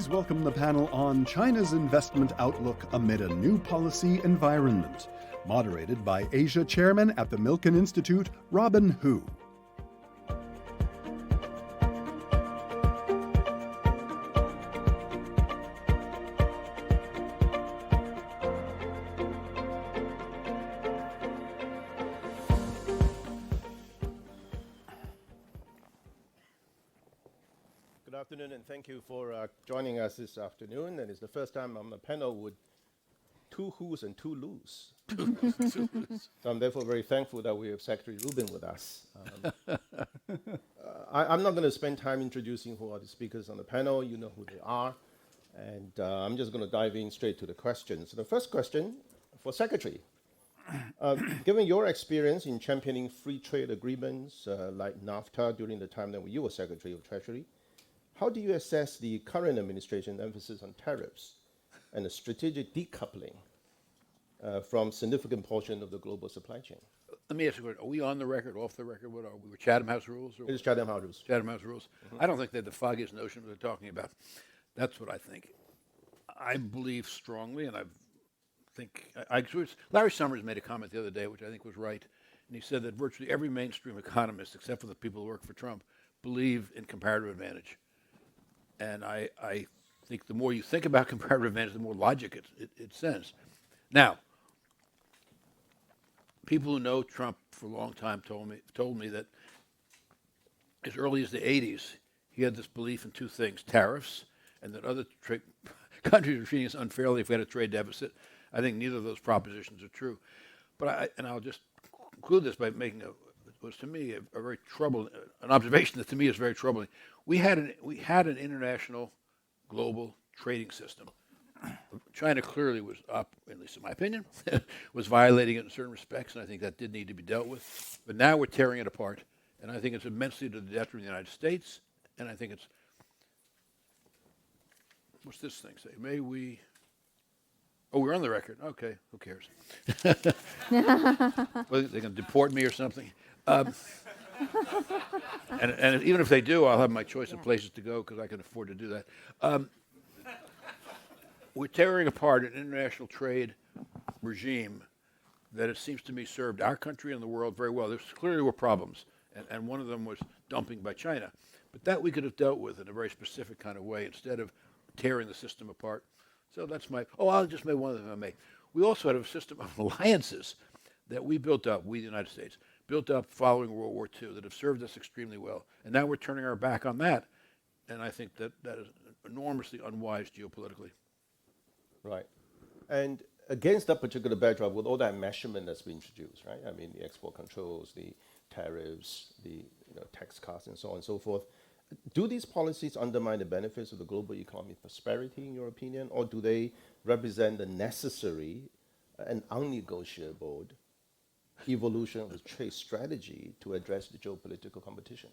Please welcome the panel on China's investment outlook amid a new policy environment, moderated by Asia Chairman at the Milken Institute, Robin Hu. Good afternoon, and thank you for joining us this afternoon. And it's the first time I'm on a panel with two who's and two loos. So I'm therefore very thankful that we have Secretary Rubin with us. I'm not going to spend time introducing who are the speakers on the panel. You know who they are. And I'm just going to dive in straight to the questions. So the first question for Secretary. Given your experience in championing free trade agreements like NAFTA during the time that you were Secretary of Treasury, how do you assess the current administration's emphasis on tariffs and the strategic decoupling from significant portion of the global supply chain? Let me ask you a question. Are we on the record, off the record? What are we? Chatham House rules? It is Chatham House rules. Chatham House rules. I don't think they have the foggiest notion of what they're talking about. That's what I think. I believe strongly, and Larry Summers made a comment the other day, which I think was right, and he said that virtually every mainstream economist, except for the people who work for Trump, believe in comparative advantage. And I think the more you think about comparative advantage, the more logic it sends. Now, people who know Trump for a long time told me that as early as the 80s, he had this belief in two things: tariffs, and that other countries were treating us unfairly if we had a trade deficit. I think neither of those propositions are true. But I'll just conclude this by making was to me a very troubling, an observation that to me is very troubling. We had an international global trading system. China clearly was up, at least in my opinion, was violating it in certain respects, and I think that did need to be dealt with. But now we're tearing it apart, and I think it's immensely to the detriment of the United States, and I think it's, what's this thing say? May we, oh, we're on the record. Okay, who cares? Well, they can deport me or something. And even if they do, I'll have my choice of places to go because I can afford to do that. We're tearing apart an international trade regime that it seems to me served our country and the world very well. There clearly were problems, and one of them was dumping by China. But that we could have dealt with in a very specific kind of way instead of tearing the system apart. So that's I'll just make one of them if I may. We also had a system of alliances that we built up, we the United States, built up following World War II that have served us extremely well. And now we're turning our back on that. And I think that is enormously unwise geopolitically. Right. And against that particular backdrop, with all that measurement that's been introduced, right? I mean, the export controls, the tariffs, the tax cuts, and so on and so forth. Do these policies undermine the benefits of the global economic prosperity, in your opinion, or do they represent the necessary and unnegotiable evolution of the trade strategy to address the geopolitical competition?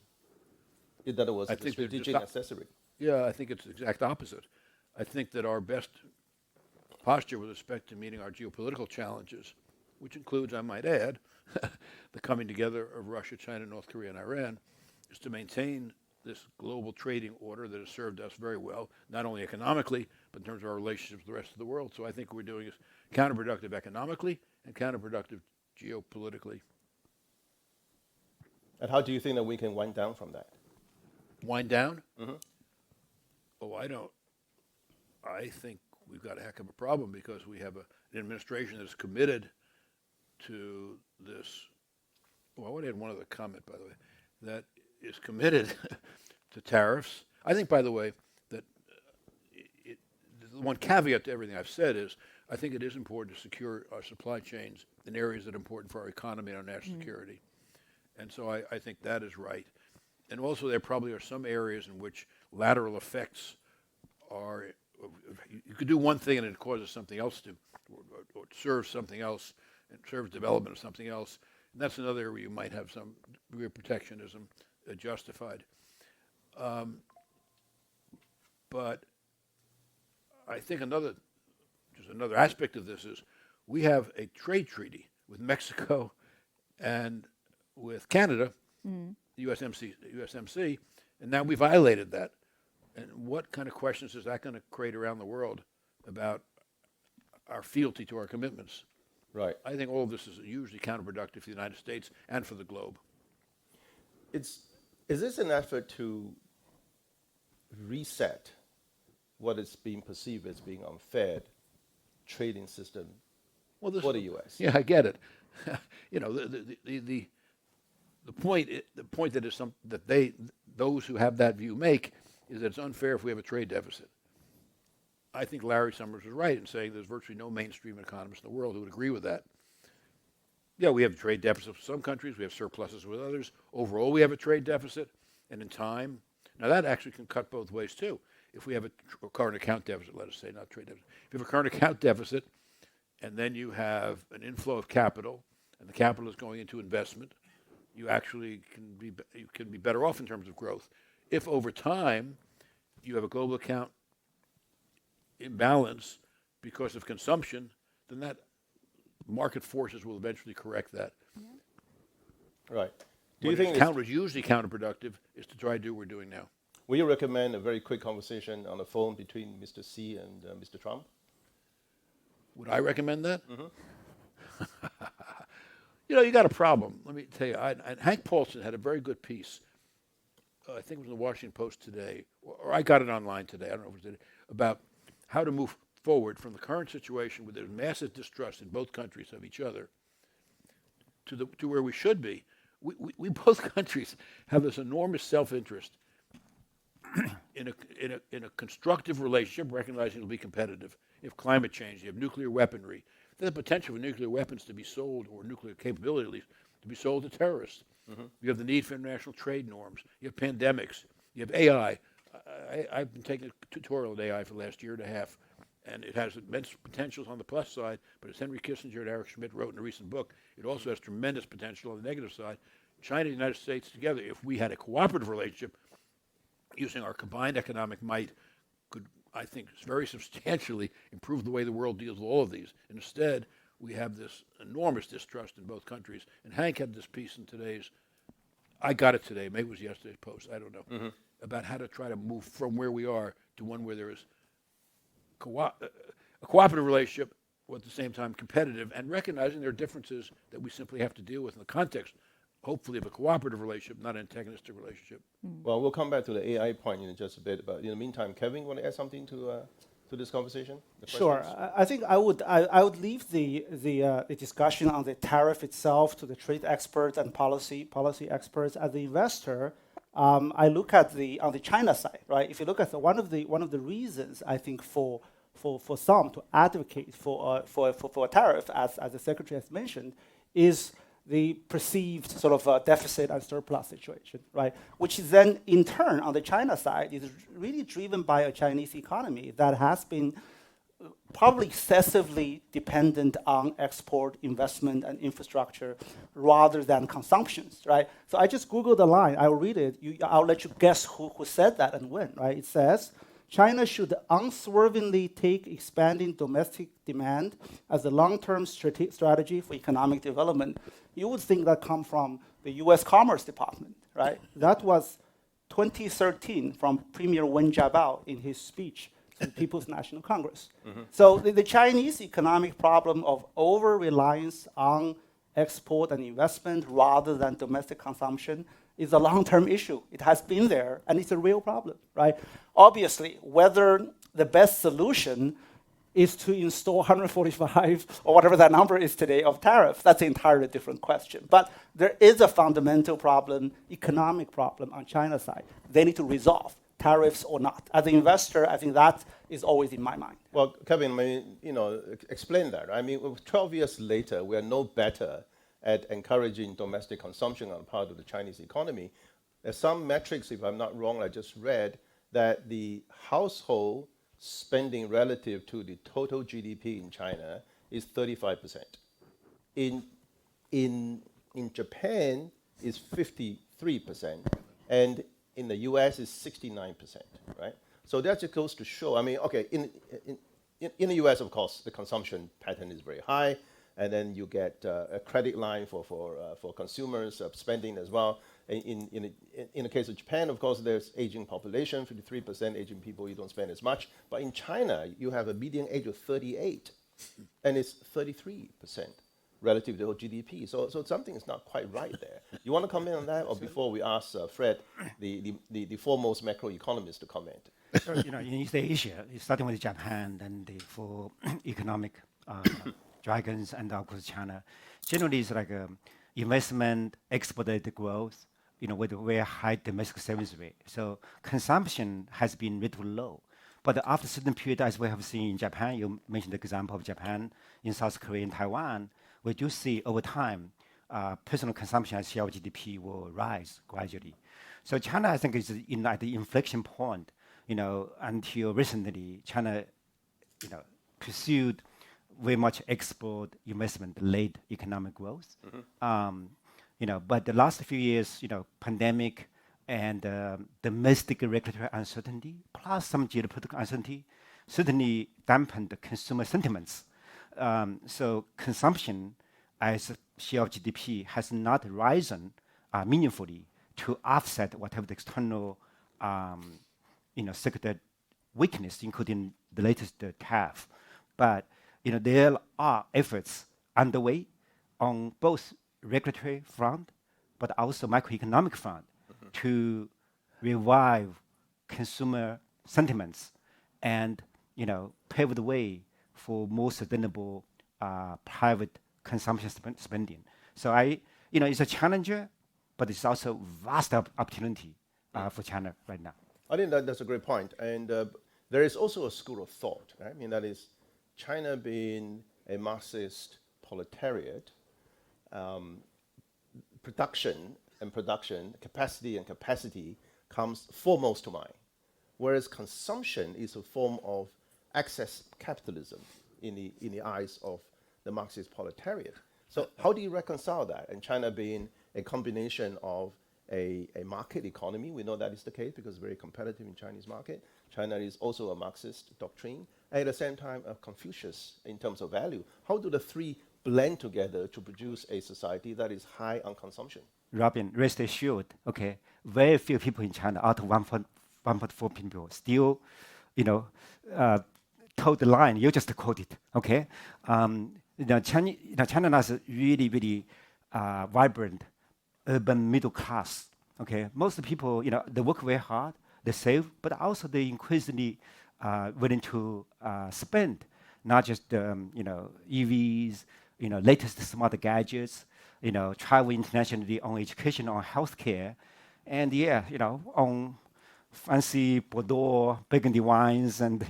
In other words, the strategic accessory. Yeah, I think it's the exact opposite. I think that our best posture with respect to meeting our geopolitical challenges, which includes, I might add, the coming together of Russia, China, North Korea, and Iran, is to maintain this global trading order that has served us very well, not only economically, but in terms of our relationships with the rest of the world. So I think what we're doing is counterproductive economically and counterproductive geopolitically. And how do you think that we can wind down from that? Wind down? Mm-hmm. Oh, I don't. I think we've got a heck of a problem because we have an administration that is committed to this. Well, I want to add one other comment, by the way, that is committed to tariffs. I think, by the way, that the one caveat to everything I've said is I think it is important to secure our supply chains in areas that are important for our economy and our national security. And so I think that is right. And also there probably are some areas in which lateral effects are, you could do one thing and it causes something else to, or serves something else, and serves development of something else. And that's another area where you might have some degree of protectionism justified. But I think another aspect of this is we have a trade treaty with Mexico and with Canada, USMC, and now we violated that. And what kind of questions is that going to create around the world about our fealty to our commitments? Right. I think all of this is hugely counterproductive for the United States and for the globe. Is this an effort to reset what is being perceived as being unfair trading system for the U.S.? Yeah, I get it. You know, the point that is those who have that view make is that it's unfair if we have a trade deficit. I think Larry Summers was right in saying there's virtually no mainstream economist in the world who would agree with that. Yeah, we have a trade deficit with some countries. We have surpluses with others. Overall, we have a trade deficit. And in time, now that actually can cut both ways too. If we have a current account deficit, let us say, not trade deficit. If you have a current account deficit, and then you have an inflow of capital, and the capital is going into investment, you actually can be better off in terms of growth. If over time you have a global account imbalance because of consumption, then that market forces will eventually correct that. Right. Do you think it's usually counterproductive is to try to do what we're doing now? Will you recommend a very quick conversation on the phone between Mr. Xi and Mr. Trump? Would I recommend that? Mm-hmm. You know, you got a problem. Let me tell you, Hank Paulson had a very good piece. I think it was in the Washington Post today, or I got it online today. I don't know if it was today, about how to move forward from the current situation where there's massive distrust in both countries of each other to where we should be. We both countries have this enormous self-interest in a constructive relationship, recognizing it'll be competitive. You have climate change, you have nuclear weaponry. There's the potential for nuclear weapons to be sold, or nuclear capability at least, to be sold to terrorists. Mm-hmm. You have the need for international trade norms. You have pandemics. You have AI. I've been taking a tutorial on AI for the last year and a half, and it has immense potentials on the plus side, but as Henry Kissinger and Eric Schmidt wrote in a recent book, it also has tremendous potential on the negative side. China and the United States together, if we had a cooperative relationship, using our combined economic might, could, I think, very substantially improve the way the world deals with all of these. And instead, we have this enormous distrust in both countries. And Hank had this piece in today's, I got it today, maybe it was yesterday's Post, I don't know, mm-hmm. about how to try to move from where we are to one where there is a cooperative relationship, but at the same time competitive, and recognizing there are differences that we simply have to deal with in the context, hopefully, of a cooperative relationship, not an antagonistic relationship. Well, we'll come back to the AI point in just a bit, but in the meantime, Kevin, you want to add something to this conversation? Sure. I think I would leave the discussion on the tariff itself to the trade experts and policy experts. As the investor, I look at on the China side, right? If you look at one of the reasons I think for some to advocate for a tariff, as the secretary has mentioned, is the perceived sort of deficit and surplus situation, right? Which is then, in turn, on the China side, is really driven by a Chinese economy that has been probably excessively dependent on export, investment, and infrastructure rather than consumptions, right? So I just Googled the line. I'll read it. I'll let you guess who said that and when, right? It says, China should unswervingly take expanding domestic demand as a long-term strategy for economic development. You would think that come from the U.S. Commerce Department, right? That was 2013 from Premier Wen Jiabao in his speech to the People's National Congress. Mm-hmm. So the Chinese economic problem of over-reliance on export and investment rather than domestic consumption is a long-term issue. It has been there, and it's a real problem, right? Obviously, whether the best solution is to install 145 or whatever that number is today of tariffs, that's an entirely different question. But there is a fundamental problem, economic problem on China's side. They need to resolve, tariffs or not. As an investor, I think that is always in my mind. Well, Kevin, I mean, explain that. I mean, 12 years later, we are no better at encouraging domestic consumption on the part of the Chinese economy. There's some metrics, if I'm not wrong, I just read that the household spending relative to the total GDP in China is 35%. In Japan, is 53%, and in the US is 69%, right? So that just goes to show, I mean, okay, in the US, of course, the consumption pattern is very high, and then you get a credit line for consumers spending as well. In the case of Japan, of course, there's aging population, 53% aging people, you don't spend as much. But in China, you have a median age of 38, and it's 33% relative to the GDP. So something is not quite right there. You want to comment on that, or before we ask Fred, the foremost macroeconomist, to comment? So, in East Asia, starting with Japan and the four economic dragons, and of course China, generally it's like investment, export-led growth, with a very high domestic service rate. So consumption has been relatively low. But after a certain period, as we have seen in Japan, you mentioned the example of Japan, in South Korea and Taiwan, we do see over time, personal consumption as share of GDP will rise gradually. So China, I think, is at the inflection point. Until recently, China, pursued very much export investment-led economic growth. But the last few years, pandemic and domestic regulatory uncertainty, plus some geopolitical uncertainty, certainly dampened the consumer sentiments. So consumption as a share of GDP has not risen meaningfully to offset whatever the external sector weakness, including the latest tariff. But there are efforts underway on both regulatory front, but also macroeconomic front, to revive consumer sentiments and pave the way for more sustainable private consumption spending. So it's a challenger, but it's also vast opportunity for China right now. I think that's a great point. And there is also a school of thought, right? I mean, that is China being a Marxist proletariat, production, capacity comes foremost to mind, whereas consumption is a form of excess capitalism in the eyes of the Marxist proletariat. So how do you reconcile that? And China being a combination of a market economy, we know that is the case because it's very competitive in Chinese market. China is also a Marxist doctrine, and at the same time a Confucius in terms of value. How do the three blend together to produce a society that is high on consumption? Robin, rest assured, very few people in China, out of 1.4 people, still, told the line you just quoted. China has a really, really vibrant urban middle class. Most people, they work very hard, they save, but also they increasingly willing to spend, not just EVs, latest smart gadgets, travel internationally, on education, on healthcare, and on fancy Bordeaux, Burgundy wines, and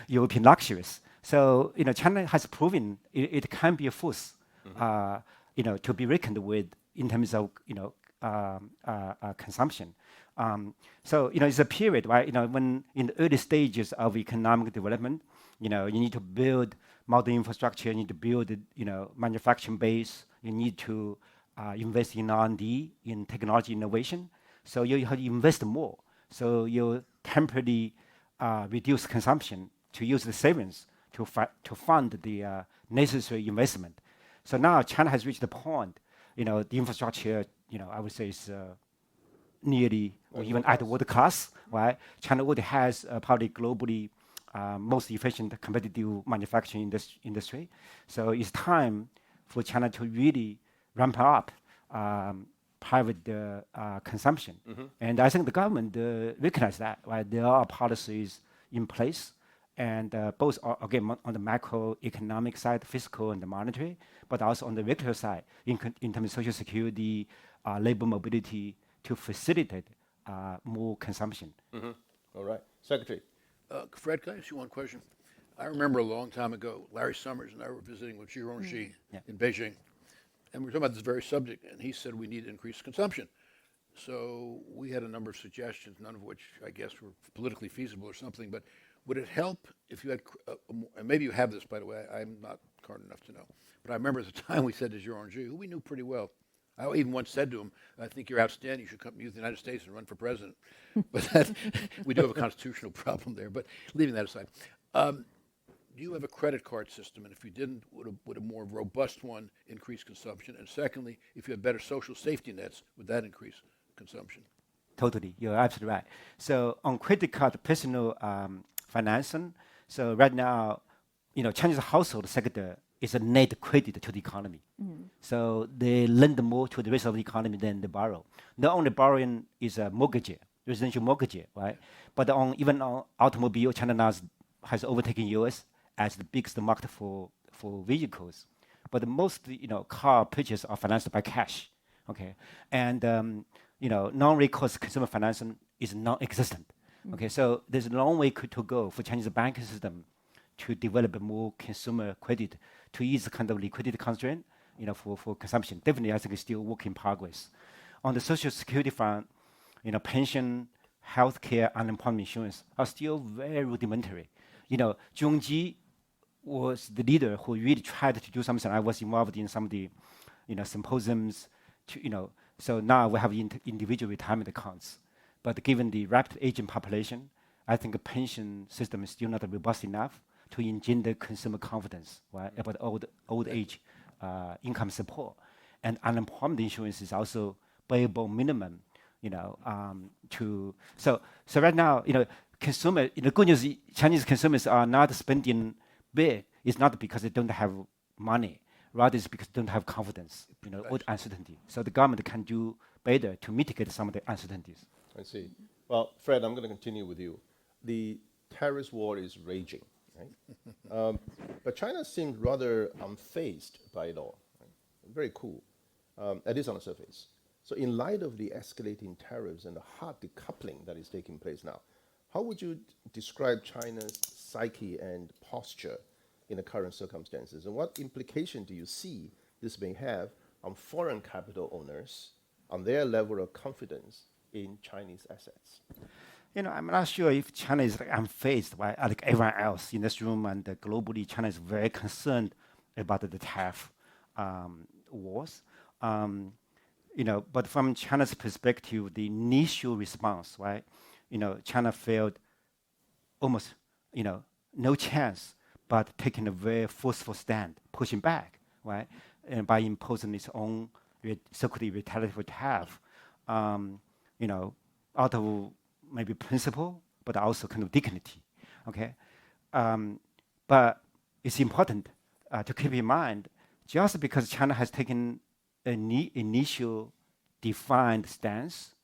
European luxuries. So China has proven it can be a force, to be reckoned with in terms of consumption. So it's a period, right? When in the early stages of economic development, you need to build modern infrastructure, you need to build manufacturing base, you need to invest in R&D, in technology innovation. So you have to invest more. So you temporarily reduce consumption to use the savings to fund the necessary investment. So now China has reached the point, the infrastructure, I would say is nearly or even at world class, right? China already has probably globally most efficient competitive manufacturing industry. So it's time for China to really ramp up private consumption. And I think the government recognize that, right? There are policies in place, and both are, again, on the macroeconomic side, fiscal and the monetary, but also on the regulatory side, in terms of social security, labor mobility, to facilitate more consumption. All right. Secretary. Fred, can I ask you one question? I remember a long time ago, Larry Summers and I were visiting with Xi Jinping in Beijing, and we were talking about this very subject, and he said we need to increase consumption. So we had a number of suggestions, none of which I guess were politically feasible or something, but would it help if you had, and maybe you have this, by the way, I'm not current enough to know, but I remember at the time we said to Xi Jinping, who we knew pretty well, I even once said to him, I think you're outstanding, you should come to the United States and run for president. But we do have a constitutional problem there, but leaving that aside. Do you have a credit card system? And if you didn't, would a more robust one increase consumption? And secondly, if you had better social safety nets, would that increase consumption. Totally, you're absolutely right. So on credit card, personal financing. So right now, Chinese household sector is a net credit to the economy. So they lend more to the rest of the economy than they borrow. Not only borrowing is a mortgage, residential mortgage, right? But even on automobile, China now has overtaken US as the biggest market for vehicles. But most car purchases are financed by cash, okay? And non-recourse consumer financing is non-existent. Okay, so there's a long way to go for Chinese banking system to develop more consumer credit to ease kind of liquidity constraint, for consumption. Definitely, I think it's still work in progress. On the social security front, pension, healthcare, unemployment insurance are still very rudimentary. Zhongji was the leader who really tried to do something. I was involved in some of the, symposiums. So now we have individual retirement accounts. But given the rapid aging population, I think a pension system is still not robust enough to engender consumer confidence, right, about old age income support. And unemployment insurance is also payable minimum, so right now, consumer, the good news, Chinese consumers are not spending big. It's not because they don't have money, rather it's because they don't have confidence, or uncertainty. So the government can do better to mitigate some of the uncertainties. I see. Well, Fred, I'm going to continue with you. The terrorist war is raging, right? But China seems rather unfazed by it all. Right? Very cool, at least on the surface. So in light of the escalating tariffs and the hard decoupling that is taking place now, how would you describe China's psyche and posture in the current circumstances? And what implication do you see this may have on foreign capital owners, on their level of confidence in Chinese assets? I'm not sure if China is unfazed, right? Like everyone else in this room and globally, China is very concerned about the tariff wars. But from China's perspective, the initial response, right? China felt almost, no chance, but taking a very forceful stand, pushing back, right? And by imposing its own so-called retaliatory tariff, out of maybe principle, but also kind of dignity, okay? But it's important to keep in mind, just because China has taken an initial defined stance,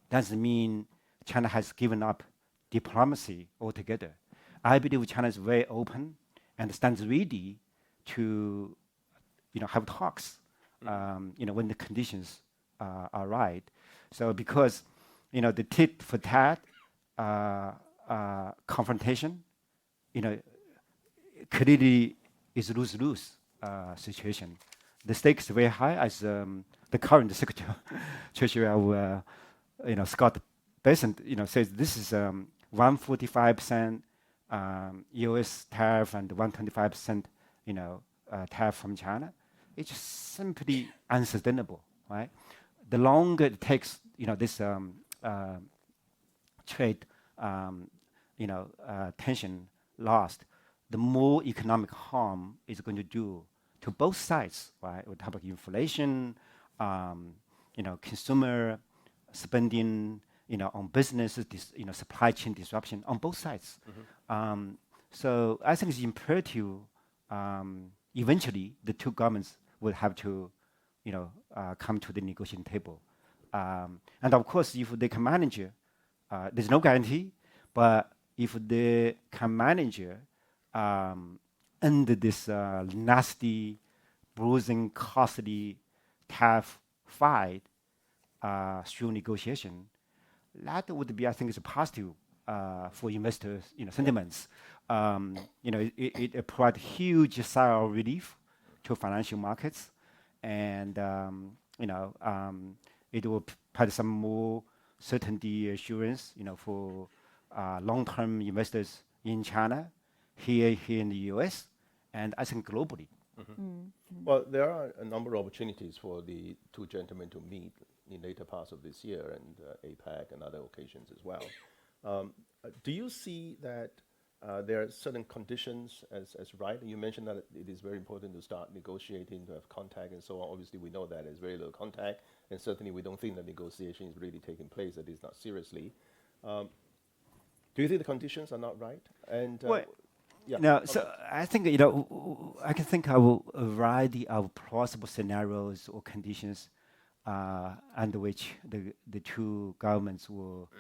doesn't mean China has given up diplomacy altogether. I believe China is very open and stands ready to, have talks, when the conditions are right. So because, the tit for tat confrontation, clearly is lose-lose situation. The stakes are very high, as the current Secretary Treasury of, Scott Bessent, says this is 145% U.S. tariff and 125%, tariff from China. It's just simply unsustainable, right? The longer it takes, this trade, tension lost, the more economic harm is going to do to both sides, right? We talk about inflation, consumer spending, on businesses, supply chain disruption on both sides. So I think it's imperative. Eventually, the two governments will have to, come to the negotiating table. And of course, if they can manage, there's no guarantee, but if they can manage under this nasty, bruising, costly tariff fight through negotiation, that would be, I think, is a positive for investors, sentiments. It provides huge sigh of relief to financial markets, and it will provide some more certainty assurance, for long-term investors in China, here in the U.S., and I think globally. Well, there are a number of opportunities for the two gentlemen to meet in later parts of this year and APEC and other occasions as well. Do you see that there are certain conditions as right. You mentioned that it is very important to start negotiating, to have contact and so on. Obviously, we know that there's very little contact, and certainly we don't think that negotiation is really taking place, at least not seriously. Do you think the conditions are not right? And yeah. No, so I think I can think of a variety of plausible scenarios or conditions under which the two governments will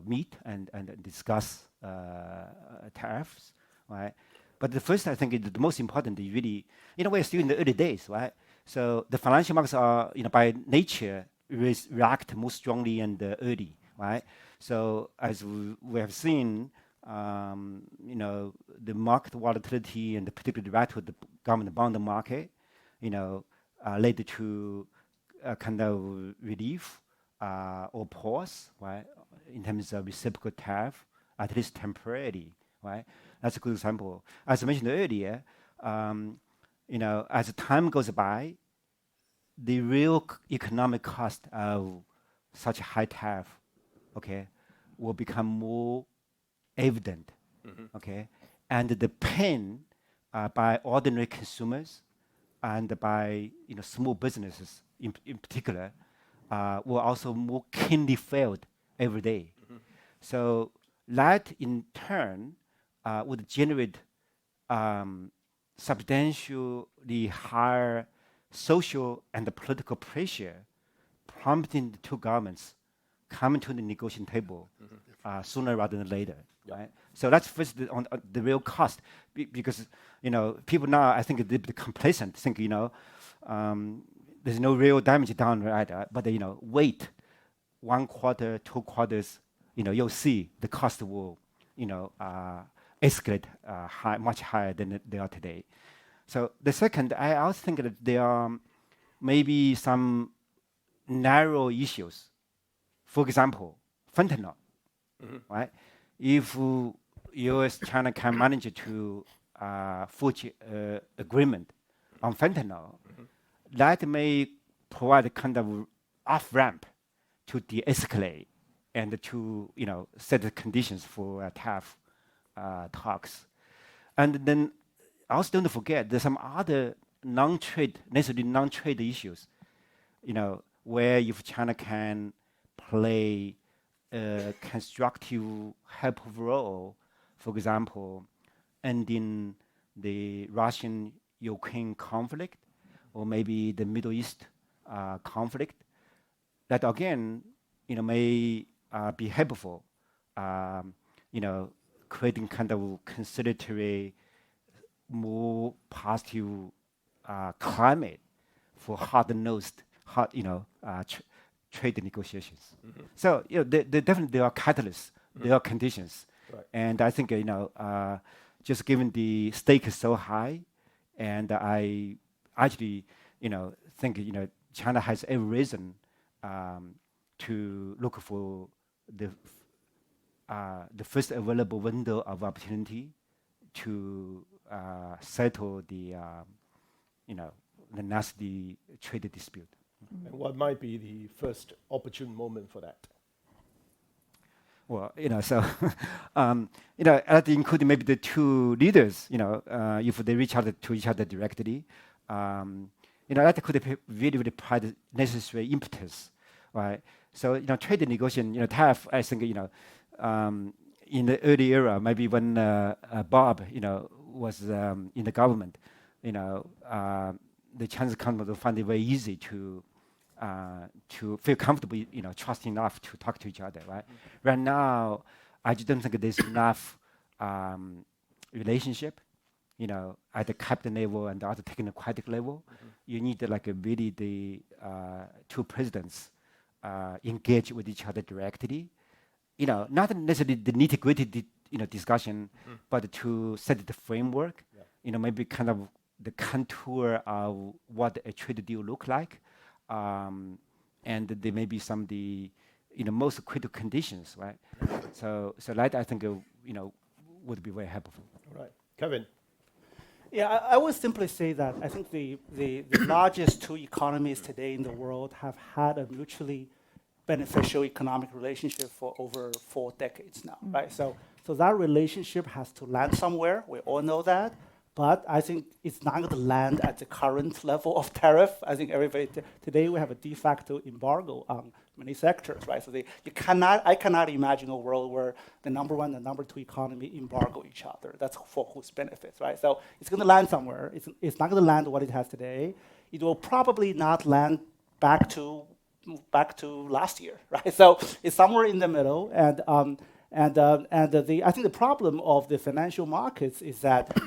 meet and discuss tariffs, right? But the first, I think, the most important is really, we're still in the early days, right? So the financial markets are, by nature, react more strongly and early, right? So as we have seen, the market volatility and particularly the rise of the government bond market, led to a kind of relief or pause, right, in terms of reciprocal tariff, at least temporarily, right? That's a good example. As I mentioned earlier, as time goes by, the real economic cost of such high tariff, okay, will become more evident, okay, and the pain by ordinary consumers and by small businesses in particular will also more keenly felt every day. So that in turn would generate substantially higher social and political pressure, prompting the two governments come to the negotiation table sooner rather than later. Right? So that's first on the real cost, because people now, I think, are a bit complacent, think there's no real damage done, right? But wait 1 quarter, 2 quarters, you'll see the cost will escalate much higher than they are today. So the second, I also think that there are maybe some narrow issues. For example, fentanyl, right? If U.S. China can manage to forge agreement on fentanyl, that may provide a kind of off-ramp to de-escalate and to set the conditions for tariff talks. And then also don't forget there's some other necessarily non-trade issues, where if China can play a constructive, helpful role, for example, ending the Russian-Ukraine conflict, or maybe the Middle East conflict, that again, may be helpful, creating kind of conciliatory, more positive climate for hard-nosed, trade negotiations. So there are catalysts, there are conditions, right. And I think just given the stake is so high, and I actually think China has every reason to look for the first available window of opportunity to settle the nasty trade dispute. And what might be the first opportune moment for that? Well, so, that including maybe the two leaders, if they reach out to each other directly, that could really provide necessary impetus, right? So, trade negotiation, tariff, I think, in the early era, maybe when Bob, was in the government, the Chinese government will find it very easy to feel comfortable, trust enough to talk to each other, right? Right now, I just don't think there's enough relationship, at the cabinet level and at the technocratic level. You need really the two presidents engage with each other directly. Not necessarily the nitty-gritty, discussion, but to set the framework. Maybe kind of the contour of what a trade deal look like, and there may be some of the most critical conditions, right? So that I think would be very helpful. All right, Kevin. Yeah, I would simply say that I think the largest two economies today in the world have had a mutually beneficial economic relationship for over 4 decades now, right? So So that relationship has to land somewhere. We all know that. But I think it's not going to land at the current level of tariff. I think everybody today we have a de facto embargo on many sectors, right? So I cannot imagine a world where the number one and number two economy embargo each other. That's for whose benefits, right? So it's going to land somewhere. It's not going to land what it has today. It will probably not land back to last year, right? So it's somewhere in the middle, I think the problem of the financial markets is that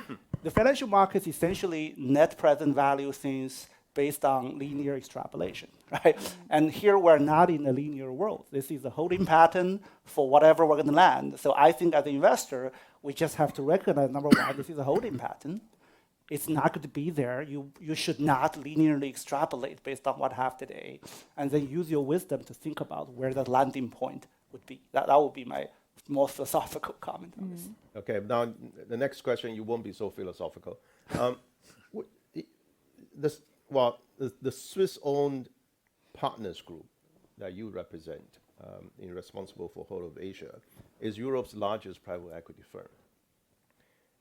the financial markets essentially net present value things based on linear extrapolation, right? And here we're not in a linear world. This is a holding pattern for whatever we're going to land. So I think as an investor, we just have to recognize, number one, this is a holding pattern. It's not going to be there. You should not linearly extrapolate based on what I have today, and then use your wisdom to think about where the landing point would be. That would be my more philosophical comment on this. Okay, now the next question, you won't be so philosophical. The Swiss-owned Partners Group that you represent, responsible for whole of Asia, is Europe's largest private equity firm.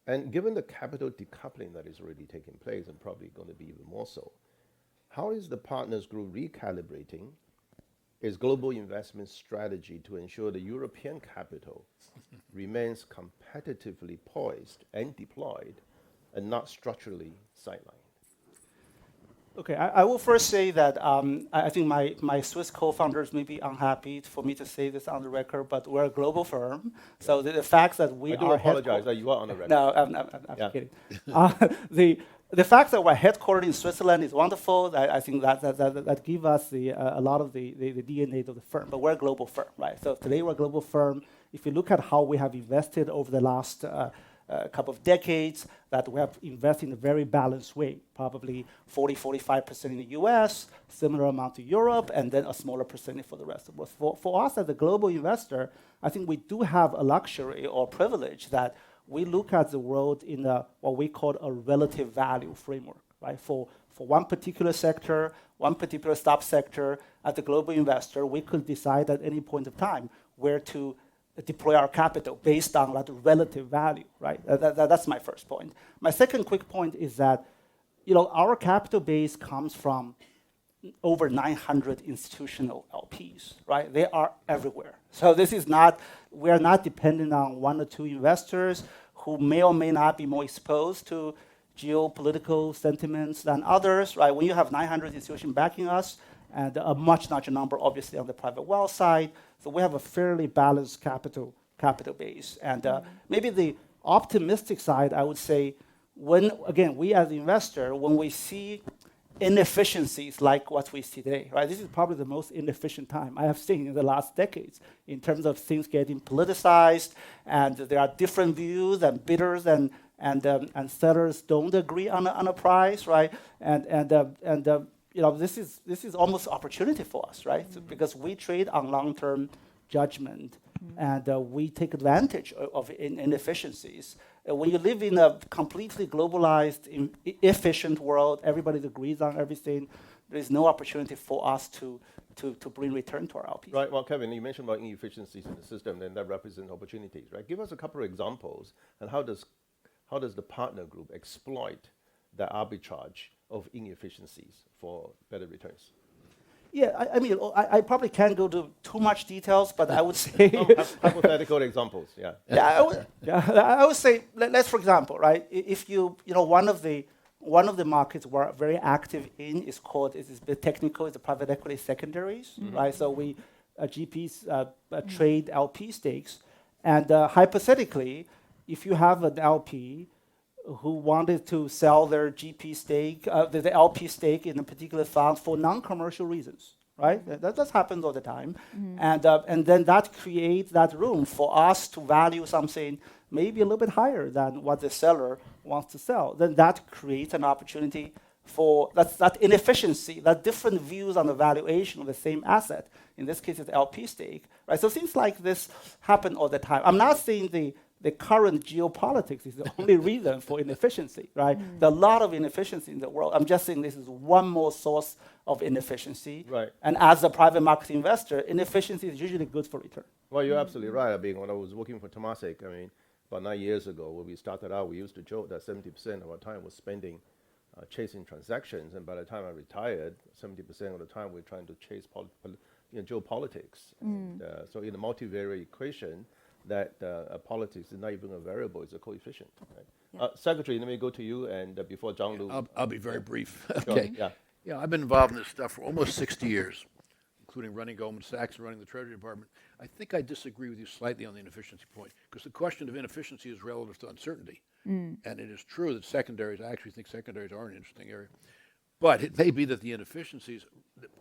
And given the capital decoupling that is already taking place and probably going to be even more so, how is the Partners Group recalibrating its global investment strategy to ensure the European capital remains competitively poised and deployed and not structurally sidelined? Okay, I will first say that I think my Swiss co-founders may be unhappy for me to say this on the record, but we're a global firm. So the fact that we I do apologize that you are on the record. No, I'm kidding. The fact that we're headquartered in Switzerland is wonderful. I think that gives us a lot of the DNA of the firm. But we're a global firm, right? So today we're a global firm. If you look at how we have invested over the last couple of decades, that we have invested in a very balanced way, probably 45% in the US, similar amount to Europe, and then a smaller percentage for the rest of the world. For us as a global investor, I think we do have a luxury or privilege that we look at the world in what we call a relative value framework, right? For one particular sector, one particular subsector, as a global investor, we could decide at any point of time where to deploy our capital based on that relative value, right? That's my first point. My second quick point is that, our capital base comes from over 900 institutional LPs, right? They are everywhere. So we are not dependent on one or two investors who may or may not be more exposed to geopolitical sentiments than others, right? When you have 900 institutions backing us, and a much larger number, obviously, on the private wealth side, so we have a fairly balanced capital base. And maybe the optimistic side, I would say, we as investors, when we see inefficiencies like what we see today, right? This is probably the most inefficient time I have seen in the last decades in terms of things getting politicized, and there are different views, and bidders and sellers don't agree on a price, right? This is almost opportunity for us, right? So because we trade on long-term judgment, and we take advantage of inefficiencies. When you live in a completely globalized, efficient world, everybody agrees on everything. There is no opportunity for us to bring return to our LPs. Right. Well, Kevin, you mentioned about inefficiencies in the system, and that represents opportunities, right? Give us a couple of examples, and how does the partner group exploit the arbitrage of inefficiencies for better returns? Yeah, I probably can't go to too much details, but I would say hypothetical examples. Yeah. I would say let's, for example, right? If one of the markets we're very active in is the technical, is the private equity secondaries, right? So we GPs trade LP stakes, and hypothetically, if you have an LP who wanted to sell their GP stake, the LP stake in a particular fund for non-commercial reasons, right? That happens all the time. And then that creates that room for us to value something maybe a little bit higher than what the seller wants to sell. Then that creates an opportunity for that inefficiency, that different views on the valuation of the same asset. In this case, it's LP stake, right? So things like this happen all the time. I'm not saying the the current geopolitics is the only reason for inefficiency, right? There are a lot of inefficiency in the world. I'm just saying this is one more source of inefficiency. Right. And as a private market investor, inefficiency is usually good for return. Well, you're absolutely right. I mean, when I was working for Temasek, I mean, about 9 years ago, when we started out, we used to joke that 70% of our time was spending chasing transactions, and by the time I retired, 70% of the time we're trying to chase geopolitics. And, so in a multivariate equation, that politics is not even a variable; it's a coefficient. Right? Yeah. Secretary, let me go to you, and before John Lu. I'll be very brief. Sure, Okay. yeah. Yeah, I've been involved in this stuff for almost 60 years, including running Goldman Sachs and running the Treasury Department. I think I disagree with you slightly on the inefficiency point, because the question of inefficiency is relative to uncertainty. And it is true that secondaries, I actually think secondaries are an interesting area. But it may be that the inefficiencies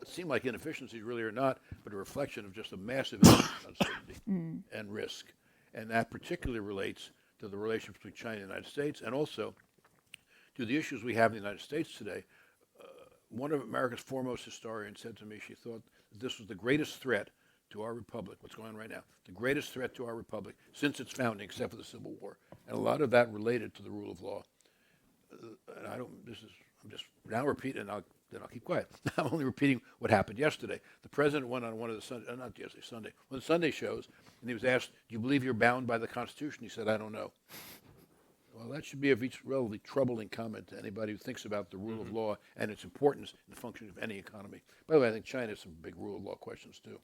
seem like inefficiencies really are not, but a reflection of just a massive uncertainty and risk. And that particularly relates to the relation between China and the United States, and also to the issues we have in the United States today. One of America's foremost historians said to me she thought that this was the greatest threat to our republic, what's going on right now, the greatest threat to our republic since its founding, except for the Civil War. And a lot of that related to the rule of law. And I'm just now repeating, and then I'll keep quiet. I'm only repeating what happened yesterday. The president went on one of the Sunday, not yesterday, Sunday, one of the Sunday shows, and he was asked, "Do you believe you're bound by the Constitution?" He said, "I don't know." Well, that should be a relatively troubling comment to anybody who thinks about the rule of law and its importance in the function of any economy. By the way, I think China has some big rule of law questions too.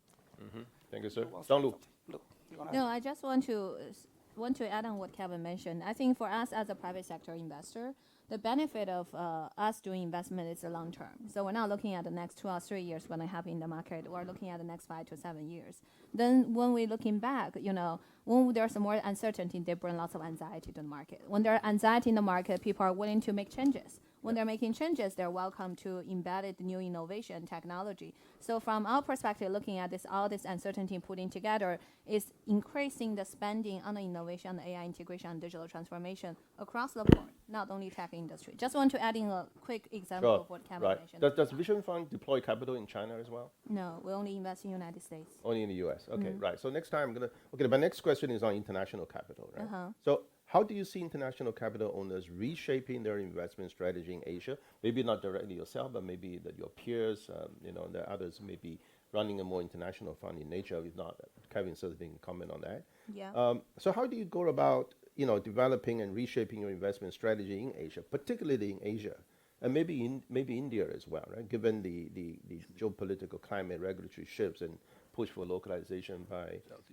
Thank you, sir. John Lu. No, I just want to add on what Kevin mentioned. I think for us as a private sector investor, the benefit of us doing investment is the long term. So we're not looking at the next 2 or 3 years when I have in the market. We're looking at the next 5 to 7 years. Then when we're looking back, when there's more uncertainty, they bring lots of anxiety to the market. When there's anxiety in the market, people are willing to make changes. When they're making changes, they're welcome to embedded new innovation technology. So from our perspective, looking at all this uncertainty putting together is increasing the spending on the innovation, on the AI integration, and digital transformation across the board, not only tech industry. Just want to add in a quick example of what Kevin mentioned. Does Vision Fund deploy capital in China as well? No, we only invest in the United States. Only in the U.S. Okay, right. So next time my next question is on international capital, right? So how do you see international capital owners reshaping their investment strategy in Asia? Maybe not directly yourself, but maybe that your peers, the others may be running a more international fund in Asia. If not, Kevin certainly can comment on that. Yeah. So how do you go about, developing and reshaping your investment strategy in Asia, particularly in Asia, and maybe India as well, right? Given the geopolitical climate, regulatory shifts, and push for localization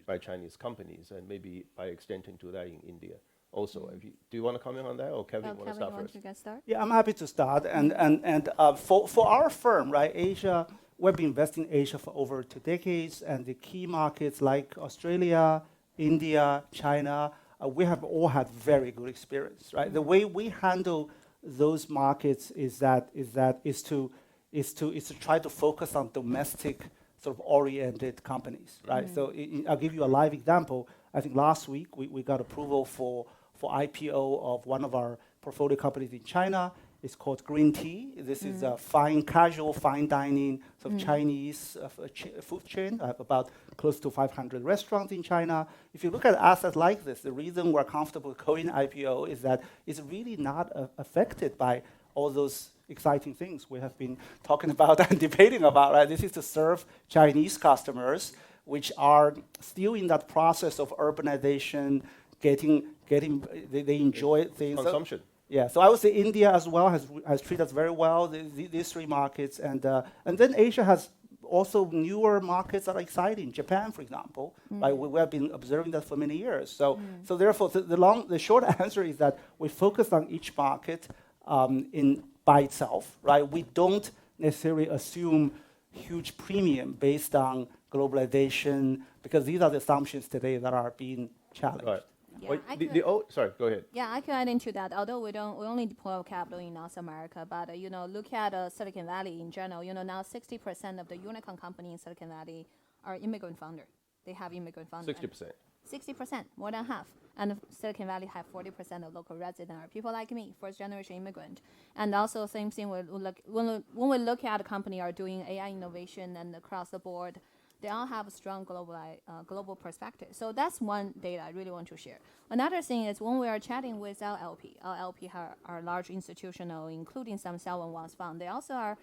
by Chinese companies, and maybe by extending to that in India. Also, do you want to comment on that, or Kevin want to start first? You guys start? Yeah, I'm happy to start. And for our firm, right, Asia, we've been investing in Asia for over 2 decades, and the key markets like Australia, India, China, we have all had very good experience, right? The way we handle those markets is to try to focus on domestic sort of oriented companies, right? So I'll give you a live example. I think last week we got approval for IPO of one of our portfolio companies in China. It's called Green Tea. This is a casual, fine dining sort of Chinese food chain. I have about close to 500 restaurants in China. If you look at assets like this, the reason we're comfortable going IPO is that it's really not affected by all those exciting things we have been talking about and debating about, right? This is to serve Chinese customers, which are still in that process of urbanization, they enjoy things. Consumption. Yeah, so I would say India as well has treated us very well, these 3 markets. And then Asia has also newer markets that are exciting. Japan, for example, right? We have been observing that for many years. So therefore, the short answer is that we focus on each market by itself, right? We don't necessarily assume huge premium based on globalization, because these are the assumptions today that are being challenged. Right. Yeah, sorry, go ahead. Yeah, I can add into that. Although we only deploy capital in North America, but look at Silicon Valley in general. Now 60% of the unicorn company in Silicon Valley are immigrant founder. They have immigrant founder. 60%. 60%, more than half. And Silicon Valley have 40% of local residents are people like me, first generation immigrant. And also same thing when we look at a company are doing AI innovation and across the board, they all have a strong global perspective. So that's one data I really want to share. Another thing is when we are chatting with our LP are large institutional, including some sovereign wealth fund. They also are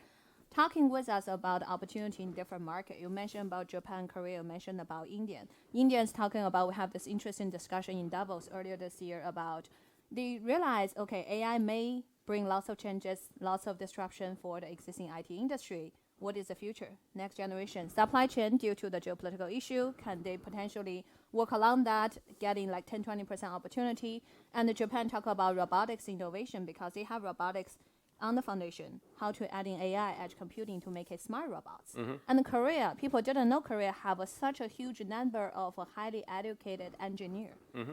talking with us about opportunity in different markets. You mentioned about Japan, Korea, you mentioned about India. Indians talking about, we have this interesting discussion in Davos earlier this year about, they realize, okay, AI may bring lots of changes, lots of disruption for the existing IT industry. What is the future? Next generation supply chain due to the geopolitical issue, can they potentially work along that, getting like 10-20% opportunity? And Japan talk about robotics innovation because they have robotics on the foundation, how to add in AI, edge computing to make it smart robots. And Korea, people didn't know Korea have such a huge number of highly educated engineer.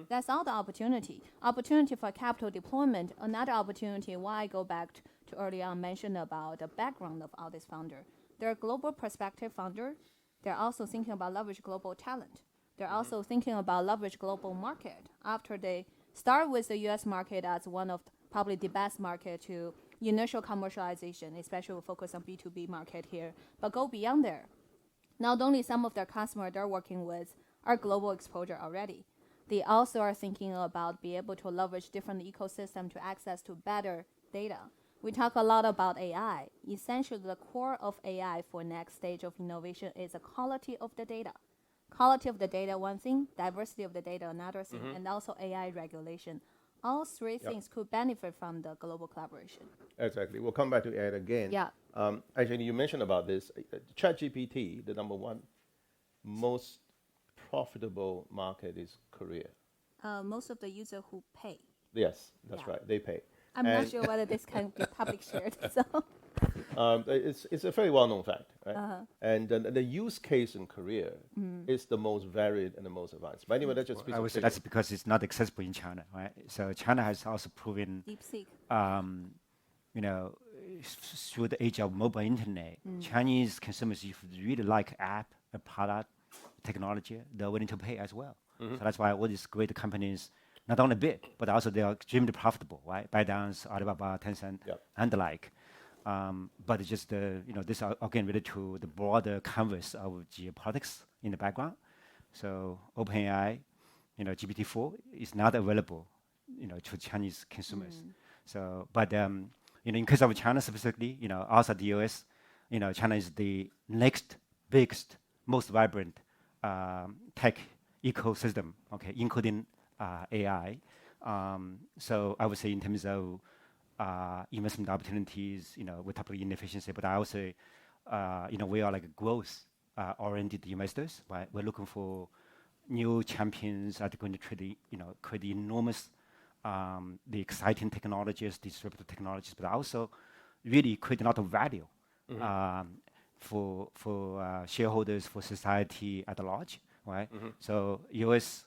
That's all the opportunity. Opportunity for capital deployment. Another opportunity, why I go back to earlier on mention about the background of all this founder. They're global perspective founder. They're also thinking about leverage global talent. They're also thinking about leverage global market. After they start with the US market as one of probably the best market to initial commercialization, especially we focus on B2B market here, but go beyond there. Not only some of their customers they're working with are global exposure already, they also are thinking about be able to leverage different ecosystem to access to better data. We talk a lot about AI. Essentially, the core of AI for next stage of innovation is the quality of the data. Quality of the data, one thing, diversity of the data, another thing, and also AI regulation. All three things could benefit from the global collaboration. Exactly. We'll come back to AI again. Yeah. Actually, you mentioned about this. ChatGPT, the number one most profitable market is Korea. Most of the users who pay. Yes, that's right. They pay. I'm not sure whether this can be public shared. So. It's a very well-known fact, right? And the use case in Korea is the most varied and the most advanced. But anyway, that's just I would say that's because it's not accessible in China, right? So China has also proven, DeepSeek. You know, through the age of mobile internet, Chinese consumers, if they really like app, a product, technology, they're willing to pay as well. So that's why all these great companies not only big, but also they are extremely profitable, right? ByteDance, Alibaba, Tencent, and the like. But it's just this are again related to the broader canvas of geopolitics in the background. So OpenAI, GPT-4 is not available, to Chinese consumers. So, but in case of China specifically, outside the US, China is the next biggest, most vibrant tech ecosystem, okay, including AI. So I would say in terms of investment opportunities, we talk about inefficiency, but I would say, we are like growth oriented investors, right? We're looking for new champions that are going to create enormous, the exciting technologies, disruptive technologies, but also really create a lot of value for shareholders, for society at large, right? So US,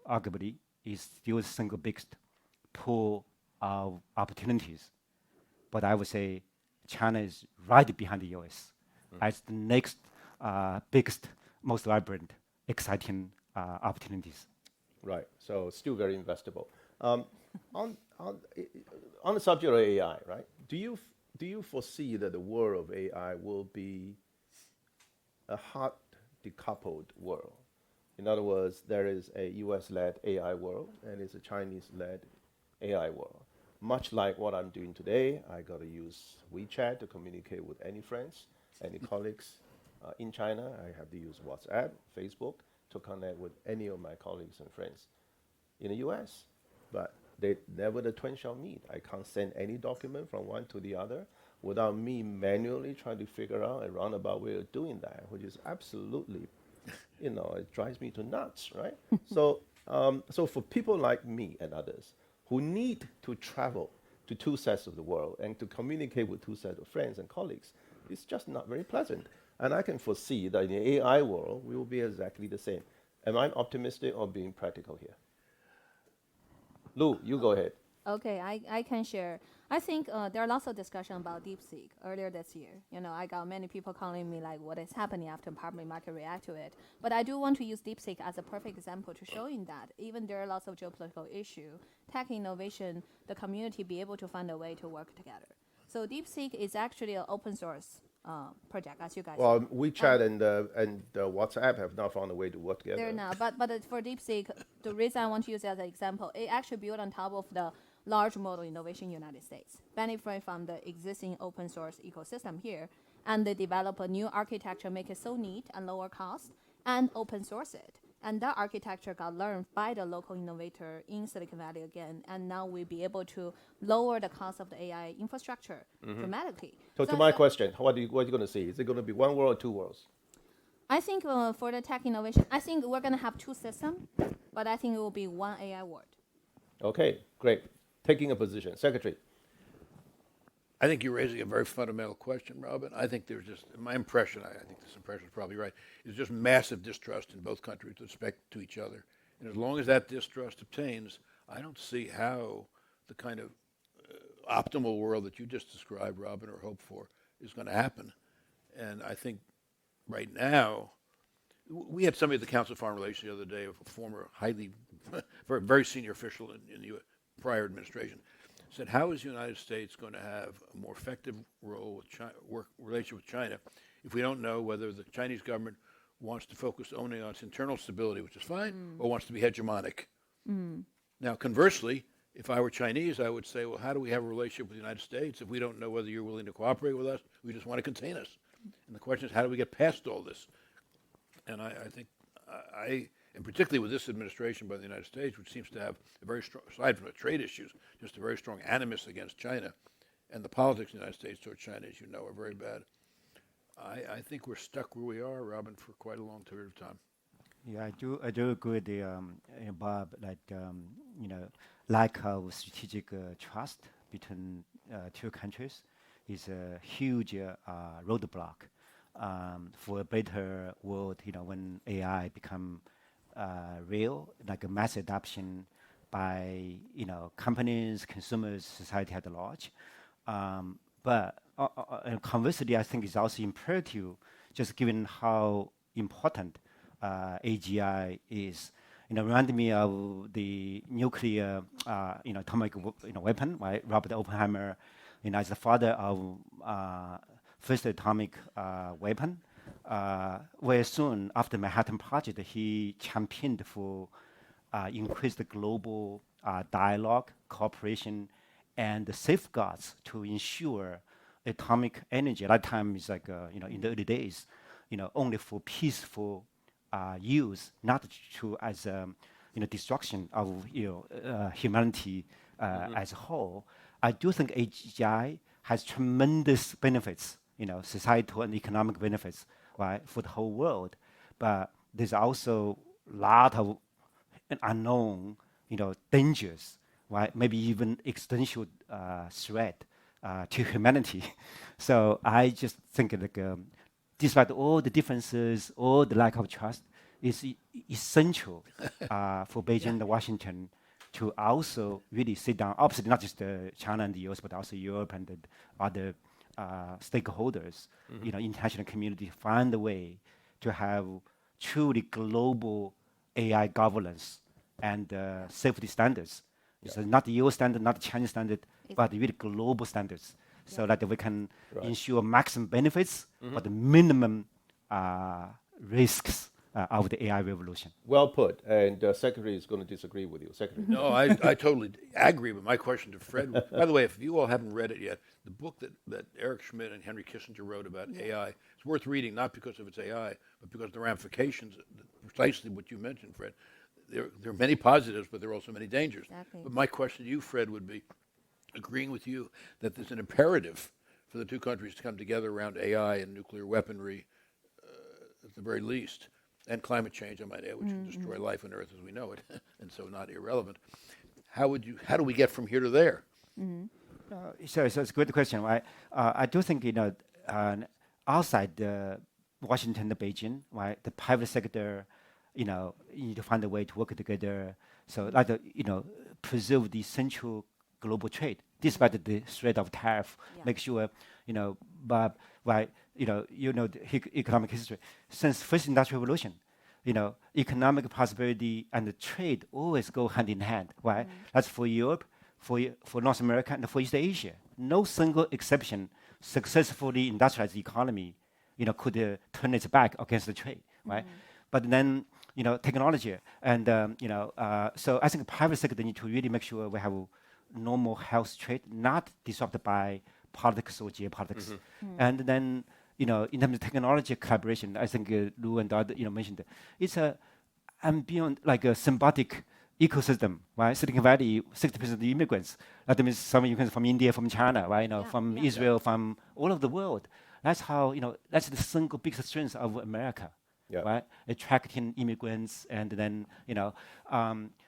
arguably is still the single biggest pool of opportunities. But I would say China is right behind the US as the next biggest, most vibrant, exciting opportunities. Right. So still very investable. On the subject of AI, right? Do you foresee that the world of AI will be a hard decoupled world? In other words, there is a US-led AI world and it's a Chinese-led AI world. Much like what I'm doing today, I got to use WeChat to communicate with any friends, any colleagues in China. I have to use WhatsApp, Facebook to connect with any of my colleagues and friends in the US. But never the twin shall meet. I can't send any document from one to the other without me manually trying to figure out a roundabout way of doing that, which is absolutely, it drives me to nuts, right? So for people like me and others who need to travel to two sets of the world and to communicate with two sets of friends and colleagues, it's just not very pleasant. And I can foresee that in the AI world, we will be exactly the same. Am I optimistic or being practical here? Lou, you go ahead. Okay, I can share. I think there are lots of discussion about DeepSeek earlier this year. I got many people calling me like, what is happening after public market react to it? But I do want to use DeepSeek as a perfect example to showing that even there are lots of geopolitical issue, tech innovation, the community be able to find a way to work together. So DeepSeek is actually an open source project, as you guys. Well, WeChat and WhatsApp have not found a way to work together. They're not, but for DeepSeek, the reason I want to use it as an example, it actually built on top of the large model innovation in the United States, benefit from the existing open source ecosystem here, and they develop a new architecture, make it so neat and lower cost, and open source it. And that architecture got learned by the local innovator in Silicon Valley again, and now we'll be able to lower the cost of the AI infrastructure dramatically. So to my question, what are you going to see? Is it going to be one world or two worlds? I think for the tech innovation, I think we're going to have two systems, but I think it will be one AI world. Okay, great. Taking a position. Secretary. I think you're raising a very fundamental question, Robin. I think there's just, my impression, I think this impression is probably right, is just massive distrust in both countries with respect to each other. And as long as that distrust obtains, I don't see how the kind of optimal world that you just described, Robin, or hope for, is going to happen. And I think right now, we had somebody at the Council of Foreign Relations the other day, a former highly, very senior official in the prior administration, said, how is the United States going to have a more effective role with relationship with China if we don't know whether the Chinese government wants to focus only on its internal stability, which is fine, or wants to be hegemonic? Now, conversely, if I were Chinese, I would say, well, how do we have a relationship with the United States if we don't know whether you're willing to cooperate with us, we just want to contain us? And the question is, how do we get past all this? And I think, and particularly with this administration by the United States, which seems to have a very strong, aside from the trade issues, just a very strong animus against China, and the politics in the United States toward China, as you know, are very bad. I think we're stuck where we are, Robin, for quite a long period of time. Yeah, I do agree with Bob. Like lack of strategic trust between two countries is a huge roadblock for a better world. When AI become real, like a mass adoption by companies, consumers, society at large. But conversely, I think it's also imperative, just given how important AGI is. Remind me of the nuclear, atomic weapon, right? Robert Oppenheimer, as the father of first atomic weapon. Very soon after Manhattan Project, he championed for increased global dialogue, cooperation, and the safeguards to ensure atomic energy. At that time, it's like in the early days, only for peaceful use, not to as destruction of humanity as a whole. I do think AGI has tremendous benefits, societal and economic benefits, right, for the whole world. But there's also a lot of unknown, dangers, right? Maybe even existential threat to humanity. So I just think despite all the differences, all the lack of trust, it's essential for Beijing and Washington to also really sit down, obviously not just China and the US, but also Europe and the other stakeholders, international community, find a way to have truly global AI governance and safety standards. So not the US standard, not the Chinese standard, but really global standards, so that we can ensure maximum benefits, but the minimum risks of the AI revolution. Well put. And Secretary is going to disagree with you. Secretary. No, I totally agree. But my question to Fred, by the way, if you all haven't read it yet, the book that Eric Schmidt and Henry Kissinger wrote about AI, it's worth reading, not because of its AI, but because of the ramifications, precisely what you mentioned, Fred. There are many positives, but there are also many dangers. Exactly. But my question to you, Fred, would be, agreeing with you that there's an imperative for the two countries to come together around AI and nuclear weaponry, at the very least, and climate change, I might add, which will destroy life on Earth as we know it, and so not irrelevant. How do we get from here to there? So it's a good question, right? I do think outside Washington and Beijing, right, the private sector, you need to find a way to work together, so like preserve the essential global trade, despite the threat of tariff. Make sure, Bob, right? The economic history since first industrial revolution. Economic prosperity and the trade always go hand in hand, right? That's for Europe, for North America, and for East Asia. No single exception. successfully industrialized economy, could turn its back against the trade, right? But then, technology and, so I think private sector need to really make sure we have normal health trade, not disrupted by politics or geopolitics. And then, in terms of technology collaboration, I think Lou and other, mentioned it's a ambient, like a symbiotic ecosystem, right? Silicon Valley, 60% of the immigrants, that means some immigrants from India, from China, right? From Israel, from all over the world. That's how, that's the single biggest strength of America, right? Attracting immigrants, and then,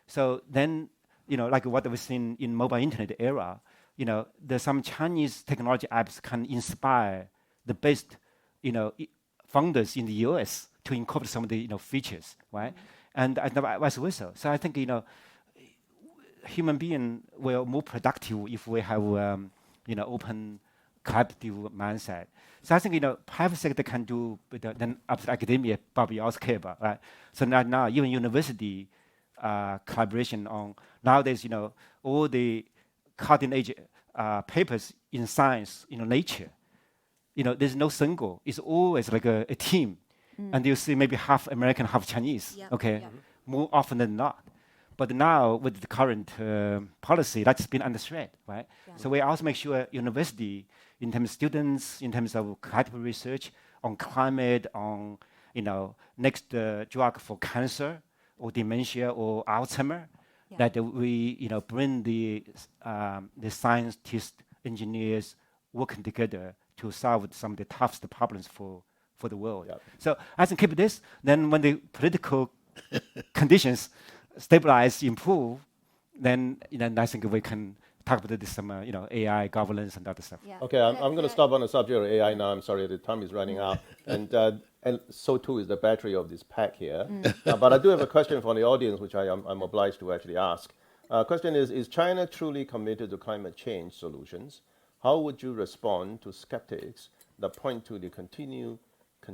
so then, like what we've seen in mobile internet era, there's some Chinese technology apps can inspire the best, founders in the US to incorporate some of the, features, right? And vice versa. So I think, human being will more productive if we have, open, collaborative mindset. So I think, private sector can do better than academia, probably also care about, right? So now even university collaboration on, nowadays, all the cutting edge papers in science, nature, there's no single, it's always like a team. And you see maybe half American, half Chinese, more often than not. But now with the current policy, that's been under threat, right? So we also make sure university, in terms of students, in terms of collaborative research on climate, on, next drug for cancer or dementia or Alzheimer, that we, bring the scientists, engineers working together to solve some of the toughest problems for the world. So as we keep this, then when the political conditions stabilize, improve, then I think we can talk about this some AI governance and other stuff. Okay, I'm going to stop on the subject of AI now. I'm sorry, the time is running out, and so too is the battery of this pack here. But I do have a question from the audience, which I'm obliged to actually ask. Question is China truly committed to climate change solutions? How would you respond to skeptics that point to the continued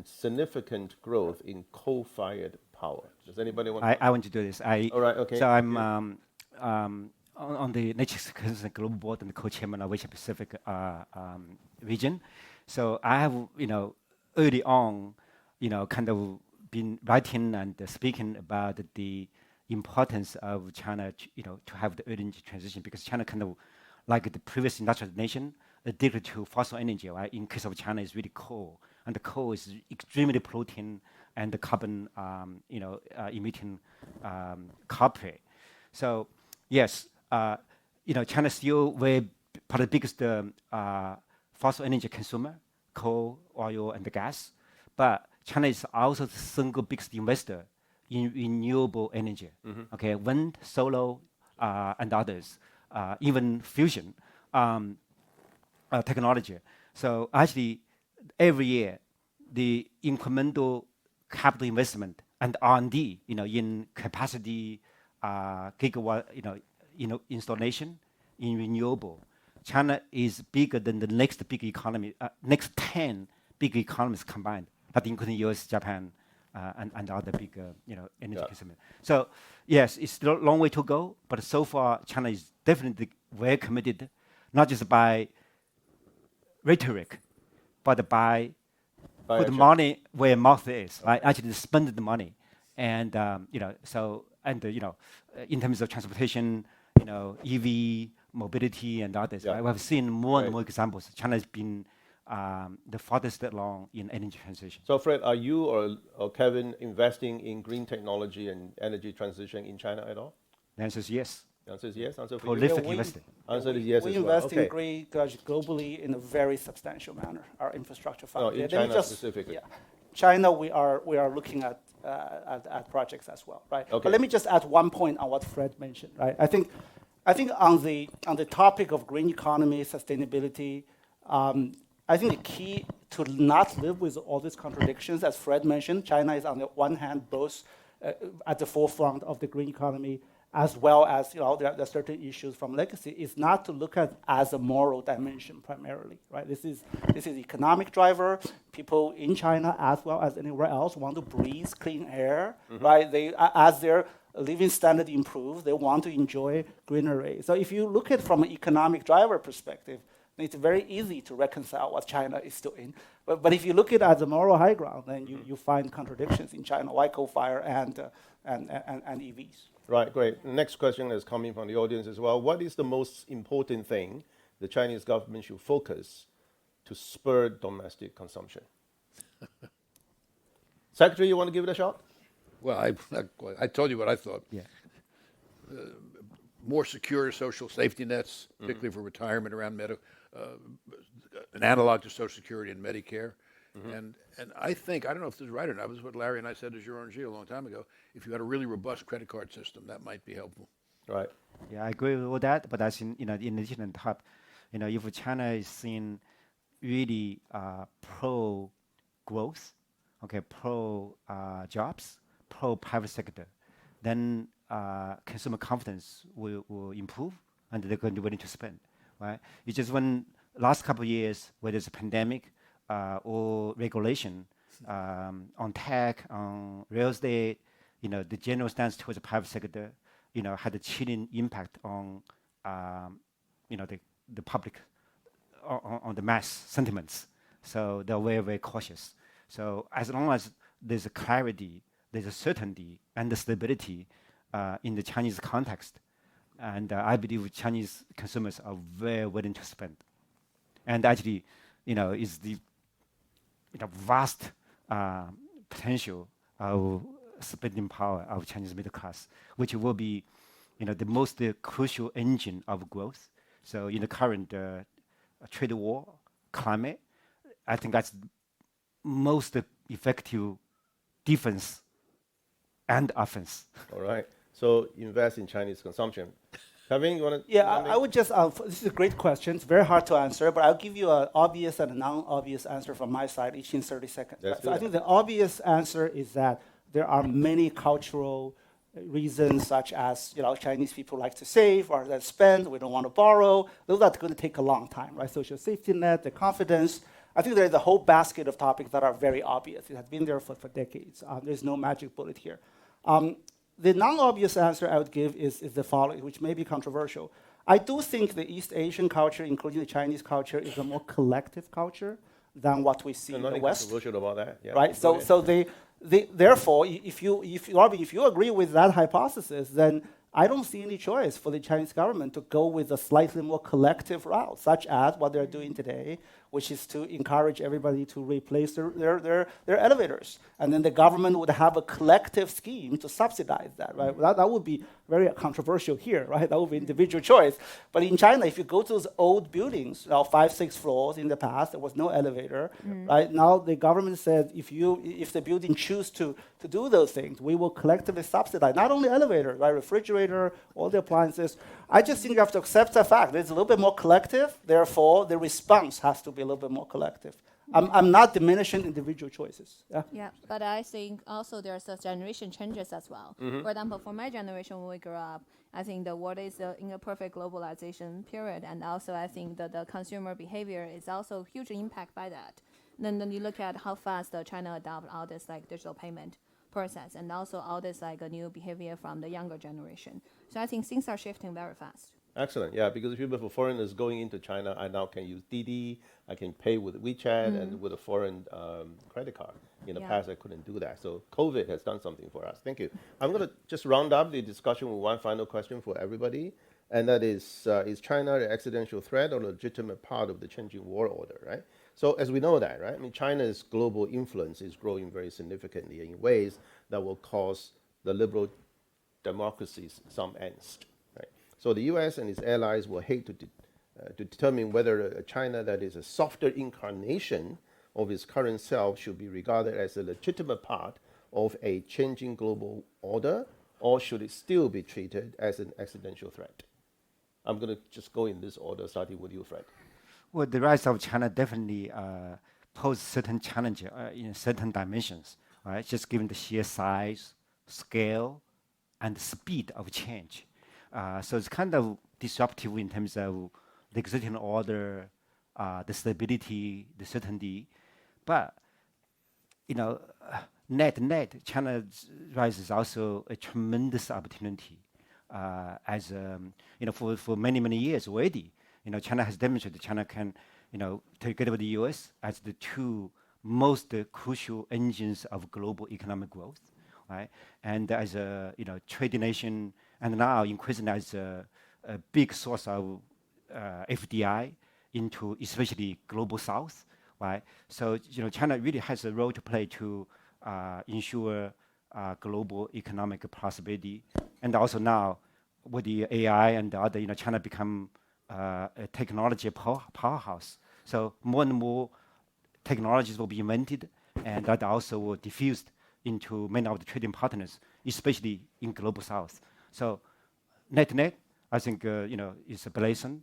significant growth in coal-fired power? Does anybody want to? I want to do this. All right, okay. So I'm on the Nature Conservation Global Board and the co-chairman of Asia Pacific region. So I have, early on, kind of been writing and speaking about the importance of China, to have the energy transition, because China kind of, like the previous industrial nation, addicted to fossil energy, right? In case of China, is really coal, and the coal is extremely polluting and the carbon, emitting copper. So yes, China is still probably the biggest fossil energy consumer, coal, oil, and the gas. But China is also the single biggest investor in renewable energy. Okay, wind, solar, and others, even fusion technology. So actually, every year, the incremental capital investment and R&D, in capacity, gigawatt, installation in renewable, China is bigger than the next big economy, next 10 big economies combined, that including US, Japan, and other big, energy consumers. So yes, it's still a long way to go, but so far China is definitely very committed, not just by rhetoric, but by put money where mouth is, right? Actually spend the money, and in terms of transportation, EV mobility and others. Right? We have seen more and more examples. China has been the farthest along in energy transition. So Fred, are you or Kevin investing in green technology and energy transition in China at all? The answer is yes. The answer is yes. Answer for prolific you? investing. Answer is yes we as well. invest in green globally in a very substantial manner. Our infrastructure fund. No, in China specifically. Yeah. China, we are looking at projects as well, right? Okay. But let me just add one point on what Fred mentioned, right? I think on the topic of green economy, sustainability, I think the key to not live with all these contradictions, as Fred mentioned, China is on the one hand both at the forefront of the green economy, as well as there are certain issues from legacy, is not to look at as a moral dimension primarily, right? This is economic driver. People in China as well as anywhere else want to breathe clean air, right? As their living standard improves, they want to enjoy greenery. So if you look at it from an economic driver perspective, it's very easy to reconcile what China is doing. But if you look at it as a moral high ground, then you find contradictions in China, why coal-fire and EVs. Right, great. The next question is coming from the audience as well. What is the most important thing the Chinese government should focus to spur domestic consumption? Secretary, you want to give it a shot? Well, I told you what I thought. Yeah. More secure social safety nets, particularly for retirement around an analog to Social Security and Medicare. And I think, I don't know if this is right or not, this is what Larry and I said to Georges a long time ago, if you had a really robust credit card system, that might be helpful. Right. Yeah, I agree with all that, but I think, in addition to top, if China is seeing really pro-growth, okay, pro-jobs, pro-private sector, then consumer confidence will improve, and they're going to be willing to spend, right? It's just when last couple of years, whether it's a pandemic or regulation on tech, on real estate, the general stance towards the private sector, had a chilling impact on, the public, on the mass sentiments. So they're very, very cautious. So as long as there's a clarity, there's a certainty and the stability in the Chinese context, and I believe Chinese consumers are very willing to spend. And actually, is the vast potential of spending power of Chinese middle class, which will be, the most crucial engine of growth. So in the current trade war climate, I think that's most effective defense and offense. All right. So invest in Chinese consumption. Kevin, you want to? Yeah, I would just, this is a great question. It's very hard to answer, but I'll give you an obvious and a non-obvious answer from my side, each in 30 seconds. So I think the obvious answer is that there are many cultural reasons, such as, Chinese people like to save or they spend, we don't want to borrow. Those are going to take a long time, right? Social safety net, the confidence. I think there's a whole basket of topics that are very obvious. It has been there for decades. There's no magic bullet here. The non-obvious answer I would give is the following, which may be controversial. I do think the East Asian culture, including the Chinese culture, is a more collective culture than what we see in the West. Controversial about that, yeah. Right. So therefore, if you agree with that hypothesis, then I don't see any choice for the Chinese government to go with a slightly more collective route, such as what they're doing today, which is to encourage everybody to replace their elevators. And then the government would have a collective scheme to subsidize that, right? That would be very controversial here, right? That would be individual choice. But in China, if you go to those old buildings, 5, 6 floors in the past, there was no elevator, right? Now the government said if the building choose to do those things, we will collectively subsidize, not only elevator, right? Refrigerator, all the appliances. I just think you have to accept the fact that it's a little bit more collective, therefore the response has to be a little bit more collective. I'm not diminishing individual choices. Yeah, but I think also there's a generation changes as well. For example, for my generation, when we grew up, I think the world is in a perfect globalization period, and also I think that the consumer behavior is also hugely impacted by that. Then you look at how fast China adopt all this digital payment process, and also all this a new behavior from the younger generation. So I think things are shifting very fast. Excellent, yeah, because people for foreigners going into China, I now can use Didi, I can pay with WeChat and with a foreign credit card. In the past, I couldn't do that. So COVID has done something for us. Thank you. I'm going to just round up the discussion with one final question for everybody, and that is China an accidental threat or a legitimate part of the changing world order, right? So as we know that, right? I mean, China's global influence is growing very significantly in ways that will cause the liberal democracies some angst. So the U.S. and its allies will hate to determine whether a China that is a softer incarnation of its current self should be regarded as a legitimate part of a changing global order, or should it still be treated as an accidental threat? I'm going to just go in this order, starting with you, Fred. Well, the rise of China definitely poses certain challenges in certain dimensions, right? Just given the sheer size, scale, and speed of change. So it's kind of disruptive in terms of the existing order, the stability, the certainty. But, net, China's rise is also a tremendous opportunity. For many, many years already, China has demonstrated China can, together with the U.S. as the two most crucial engines of global economic growth, right? And as a trading nation, and now increasingly as a big source of FDI into especially global South, right? So China really has a role to play to ensure global economic prosperity, and also now with the AI and the other, China become a technology powerhouse. So more and more technologies will be invented, and that also will diffuse into many of the trading partners, especially in global South. So net, I think is a blessing,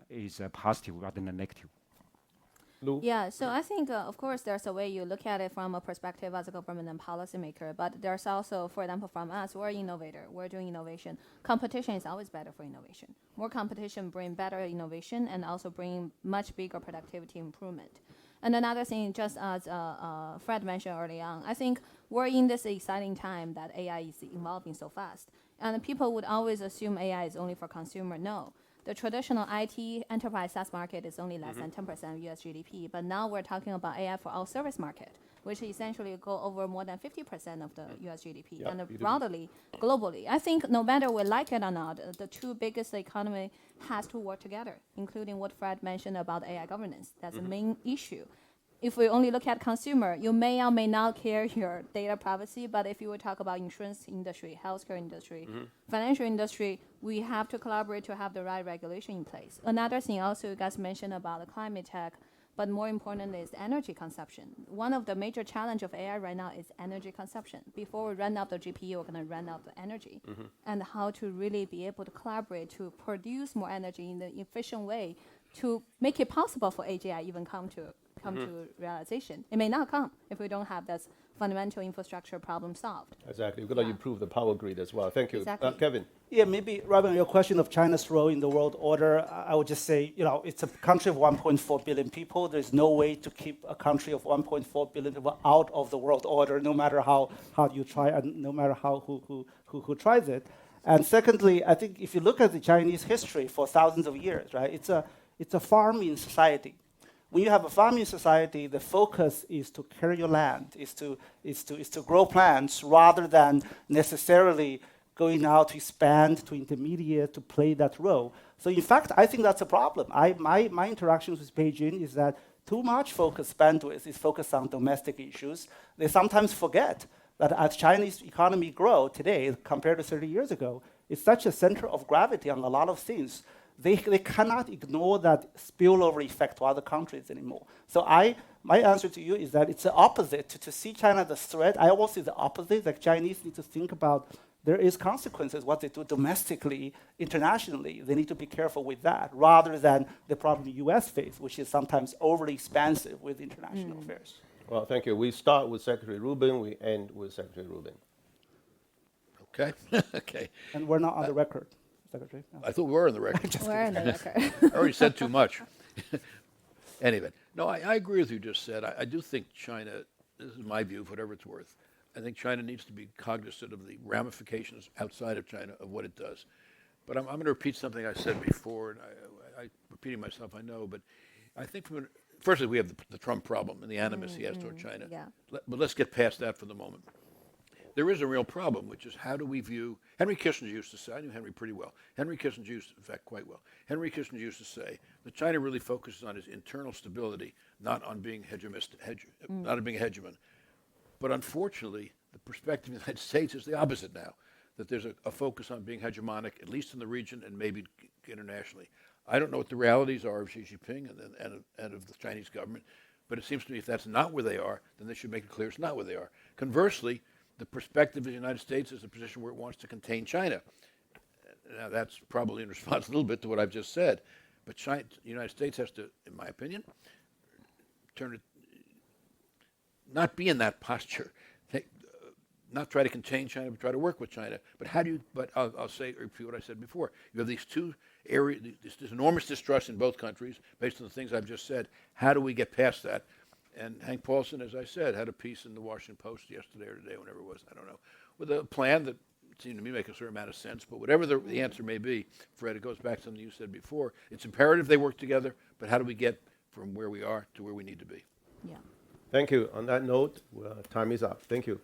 is a positive rather than a negative. Lou? Yeah, so I think, of course, there's a way you look at it from a perspective as a government and policymaker, but there's also, for example, from us, we're an innovator, we're doing innovation. Competition is always better for innovation. More competition bring better innovation and also bring much bigger productivity improvement. And another thing, just as Fred mentioned early on, I think we're in this exciting time that AI is evolving so fast. And people would always assume AI is only for consumer. No. The traditional IT enterprise SaaS market is only less than 10% of US GDP, but now we're talking about AI for all service market, which essentially go over more than 50% of the US GDP, Yeah, and broadly, globally. I think no matter we like it or not, the two biggest economy has to work together, including what Fred mentioned about AI governance. That's the main issue. If we only look at consumer, you may or may not care your data privacy, but if you would talk about insurance industry, healthcare industry, financial industry, we have to collaborate to have the right regulation in place. Another thing also you guys mentioned about the climate tech, but more important is energy consumption. One of the major challenge of AI right now is energy consumption. Before we run out the GPU, we're going to run out the energy. And how to really be able to collaborate to produce more energy in the efficient way to make it possible for AGI even come to realization. It may not come if we don't have this fundamental infrastructure problem solved. Exactly. We're going to improve the power grid as well. Thank you. Exactly. Kevin? Yeah, maybe, Robin, your question of China's role in the world order, I would just say, it's a country of 1.4 billion people. There's no way to keep a country of 1.4 billion people out of the world order, no matter how you try and no matter who tries it. And secondly, I think if you look at the Chinese history for thousands of years, right, it's a farming society. When you have a farming society, the focus is to clear your land, is to grow plants rather than necessarily going out to expand, to intermediate, to play that role. So in fact, I think that's a problem. My interactions with Beijing is that too much bandwidth is focused on domestic issues. They sometimes forget that as Chinese economy grow today compared to 30 years ago, it's such a center of gravity on a lot of things. They cannot ignore that spillover effect to other countries anymore. So my answer to you is that it's the opposite. To see China as a threat, I almost see the opposite, that Chinese need to think about there is consequences, what they do domestically, internationally. They need to be careful with that, rather than the problem the US face, which is sometimes overly expansive with international affairs. Well, thank you. We start with Secretary Rubin. We end with Secretary Rubin. Okay. Okay. And we're not on the record, Secretary. No. I thought we were on the record. We're in the record. I already said too much. Anyway, no, I agree with you just said. I do think China, this is my view, for whatever it's worth, I think China needs to be cognizant of the ramifications outside of China of what it does. But I'm going to repeat something I said before, and I'm repeating myself, I know, but I think firstly, we have the Trump problem and the animus he has toward China. Yeah. But let's get past that for the moment. There is a real problem, which is how do we view, Henry Kissinger used to say, I knew Henry pretty well. Henry Kissinger used to, in fact, quite well. Henry Kissinger used to say that China really focuses on its internal stability, not on being not on being a hegemon. But unfortunately, the perspective of the United States is the opposite now, that there's a focus on being hegemonic, at least in the region and maybe internationally. I don't know what the realities are of Xi Jinping and of the Chinese government, but it seems to me if that's not where they are, then they should make it clear it's not where they are. Conversely, the perspective of the United States is a position where it wants to contain China. Now, that's probably in response a little bit to what I've just said, but the United States has to, in my opinion, not be in that posture. Not try to contain China, but try to work with China. But I'll repeat what I said before. You have these two areas, this enormous distrust in both countries based on the things I've just said. How do we get past that? And Hank Paulson, as I said, had a piece in the Washington Post yesterday or today, whenever it was, I don't know, with a plan that seem to me to make a certain amount of sense. But whatever the answer may be, Fred, it goes back to something you said before. It's imperative they work together, but how do we get from where we are to where we need to be? Yeah. Thank you. On that note, time is up. Thank you.